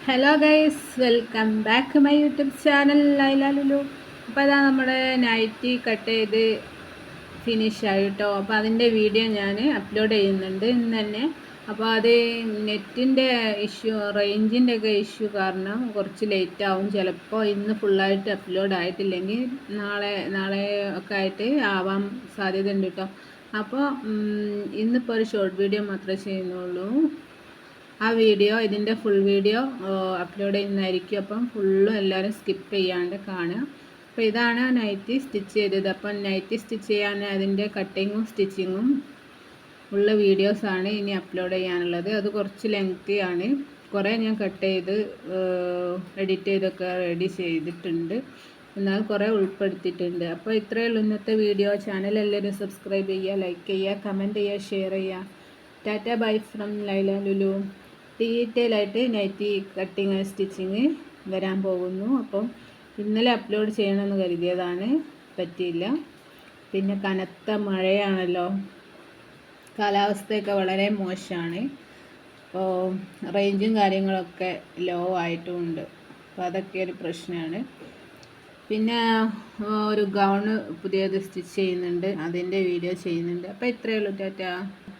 Hello guys, welcome back my YouTube channel Laila Lulu. അപ്പോൾ അതാ നമ്മുടെ നൈറ്റി കട്ട് ചെയ്ത് ഫിനിഷ് ആയിട്ടോ. അപ്പോൾ അതിൻ്റെ വീഡിയോ ഞാൻ അപ്ലോഡ് ചെയ്യുന്നുണ്ട് ഇന്ന് തന്നെ. അപ്പോൾ അത് നെറ്റിൻ്റെ ഇഷ്യൂ, റേഞ്ചിൻ്റെ ഒക്കെ ഇഷ്യൂ കാരണം കുറച്ച് ലേറ്റ് ആവും. ചിലപ്പോൾ ഇന്ന് ഫുള്ളായിട്ട് അപ്ലോഡ് ആയിട്ടില്ലെങ്കിൽ നാളെ ഒക്കെ ആയിട്ട് ആവാൻ സാധ്യത ഉണ്ട് കേട്ടോ. അപ്പോൾ ഇന്നിപ്പോൾ ഒരു ഷോർട്ട് വീഡിയോ മാത്രമേ ചെയ്യുന്നുള്ളൂ. ആ വീഡിയോ, ഇതിൻ്റെ ഫുൾ വീഡിയോ അപ്ലോഡ് ചെയ്യുന്നതായിരിക്കും. അപ്പം ഫുള്ളും എല്ലാവരും സ്കിപ്പ് ചെയ്യാണ്ട് കാണുക. അപ്പോൾ ഇതാണ് നൈറ്റി സ്റ്റിച്ച് ചെയ്തത്. അപ്പം നൈറ്റി സ്റ്റിച്ച് ചെയ്യാൻ അതിൻ്റെ കട്ടിങ്ങും സ്റ്റിച്ചിങ്ങും ഉള്ള വീഡിയോസാണ് ഇനി അപ്ലോഡ് ചെയ്യാനുള്ളത്. അത് കുറച്ച് ലെങ്തി ആണ്. കുറേ ഞാൻ കട്ട് ചെയ്ത് എഡിറ്റ് ചെയ്തൊക്കെ റെഡി ചെയ്തിട്ടുണ്ട്. എന്നാൽ കുറേ ഉൾപ്പെടുത്തിയിട്ടുണ്ട്. അപ്പോൾ ഇത്രയേ ഉള്ളൂ ഇന്നത്തെ വീഡിയോ. ചാനൽ എല്ലാവരും സബ്സ്ക്രൈബ് ചെയ്യുക, ലൈക്ക് ചെയ്യുക, കമൻറ്റ് ചെയ്യുക, ഷെയർ ചെയ്യുക. Tata bye from Laila Lulu. Detail ആയിട്ട് നൈറ്റി കട്ടിങ് സ്റ്റിച്ചിങ് വരാൻ പോകുന്നു. അപ്പം ഇന്നലെ അപ്ലോഡ് ചെയ്യണമെന്ന് കരുതിയതാണ്, പറ്റിയില്ല. പിന്നെ കനത്ത മഴയാണല്ലോ, കാലാവസ്ഥയൊക്കെ വളരെ മോശമാണ്. അപ്പോൾ റേഞ്ചും കാര്യങ്ങളൊക്കെ ലോ ആയിട്ടുമുണ്ട്. അപ്പോൾ അതൊക്കെ ഒരു പ്രശ്നമാണ്. പിന്നെ ഒരു ഗൗണ് പുതിയത് സ്റ്റിച്ച് ചെയ്യുന്നുണ്ട്, അതിൻ്റെ വീഡിയോ ചെയ്യുന്നുണ്ട്. അപ്പോൾ ഇത്രയേ ഉള്ളൂ. ടാറ്റ.